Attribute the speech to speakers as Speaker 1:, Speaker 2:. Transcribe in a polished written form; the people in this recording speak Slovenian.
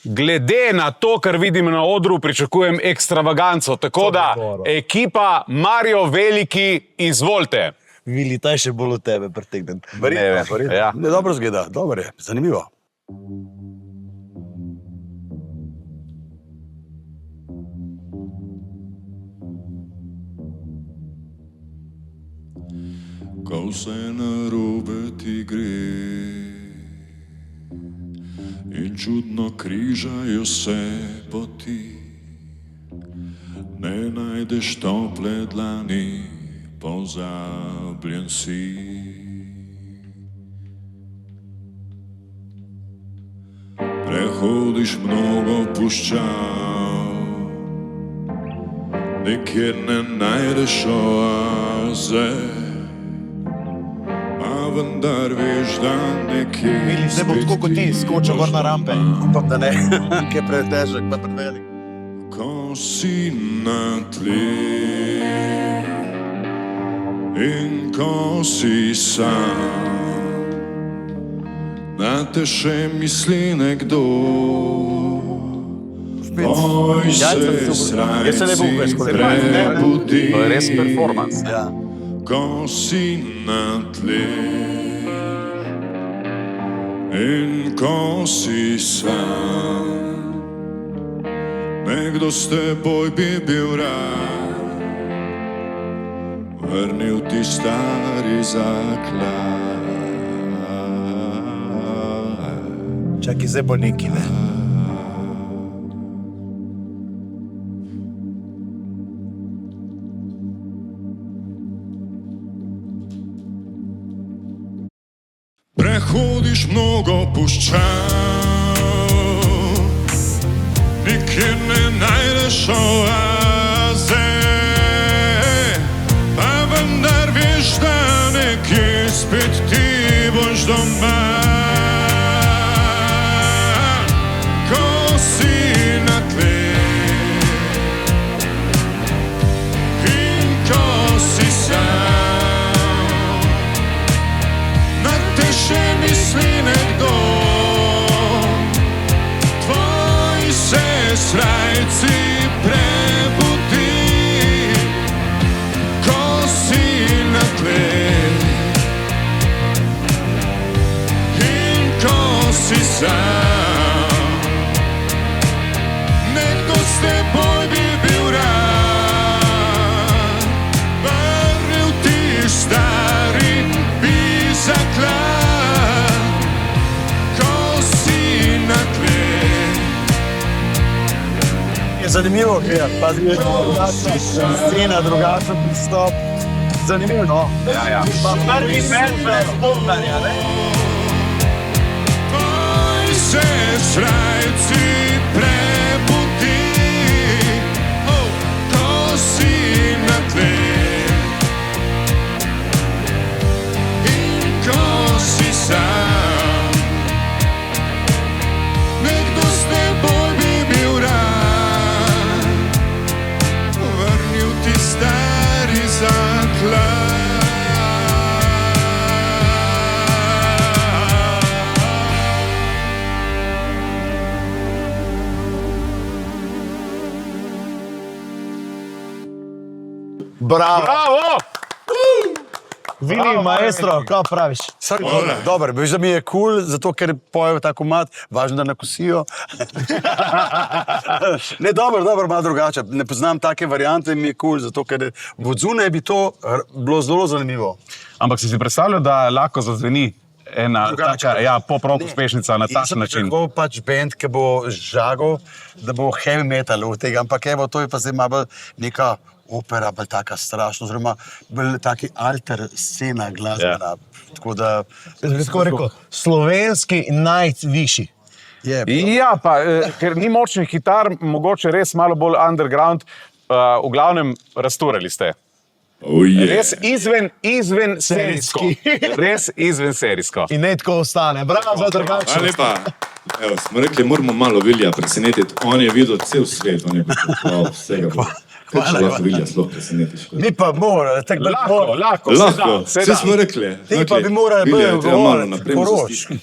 Speaker 1: Glede na to, kar vidim na odru, pričakujem ekstravaganco. Tako da, ekipa Mario Veliki, izvolite.
Speaker 2: Vili, taj še bolj od tebe pretegnen.
Speaker 1: Ja.
Speaker 2: Ne, dobro zgleda, dobro je, zanimivo.
Speaker 3: Ko vse narobe ti gre in čudno križajo se poti, ne najdeš tople dlani, pozabljen si. Prehodiš mnogo puščav, nikjer ne najdeš oaze, vendar veš, da nekje
Speaker 2: Vili, ne bo tako kot ti, skočil gor na rampe. Upam, da ne, ki je pretežek, pa prevelik.
Speaker 3: Ko si na tleh in ko si sam, na te še misli nekdo, tvoj se srajci prebudi.
Speaker 1: To je res performance.
Speaker 2: Ja.
Speaker 3: Ko si na tleh in ko si sam, nekdo s teboj bi bil rad, vrnil ti stari zaklad.
Speaker 2: Čakaj, zdaj bo neki, ne?
Speaker 3: Prehodiš mnogo puščav, nikjer ne najdeš oaze, pa vendar veš, da nekje spet ti boš doma. Ko si na tleh in ko si sam, še misli nekdo, tvoj se srajci prebudi. Ko si na tleh in ko si sam, nekdo s teboj bi bil rad, vrnil ti stari bi zaklad.
Speaker 2: Je zanimivo, kaj je, pa drugačna scena, drugačen pristop. Zanimivo, no?
Speaker 1: Ja.
Speaker 2: Pa prvi band brez bobnarja, ne?
Speaker 3: Tvoj se srajci prebudi, ko si na tleh in ko si sam, nekdo s teboj bi bil rad, vrnil ti stari zaklad.
Speaker 2: Bravo! Vili, maestro, kaj praviš? Dobar, veš, da mi je cool, zato ker pojejo tako mat, važno, da nakosijo. Ne, dobro, malo drugače. Ne poznam take variante, mi je cool, zato ker od zunaj bi to bilo zelo zanimivo.
Speaker 1: Ampak si predstavljal, da lahko zazveni ena taka, pop-rock uspešnica na tak način?
Speaker 2: Tako pač band, ki bo žagal, da bo heavy metal od tega, ampak evo, to je pa zdaj malo neka opera, bolj taka strašna, oziroma bolj taki alter scena glasbena. Tako da...
Speaker 4: Jaz bi tako rekel, slovenski najvišji.
Speaker 1: Ja, pa, ker ni močnih kitar, mogoče res malo bolj underground, v glavnem rasturali ste. Res izven serijsko. Res izven serijsko.
Speaker 4: In ne tako ostane. Bravo za drugačnost.
Speaker 5: Hvala lepa. Evo, smo rekli, moramo malo Vilija presenetiti. On je videl cel svet, on je videl vsega. Kaj če lahko Vilija sploh presenetiš?
Speaker 2: Mi pa mora, tako da
Speaker 1: lahko,
Speaker 5: Lahko, vse smo rekli.
Speaker 2: Ti pa bi morali biti
Speaker 5: malo naprej.
Speaker 2: Koroški.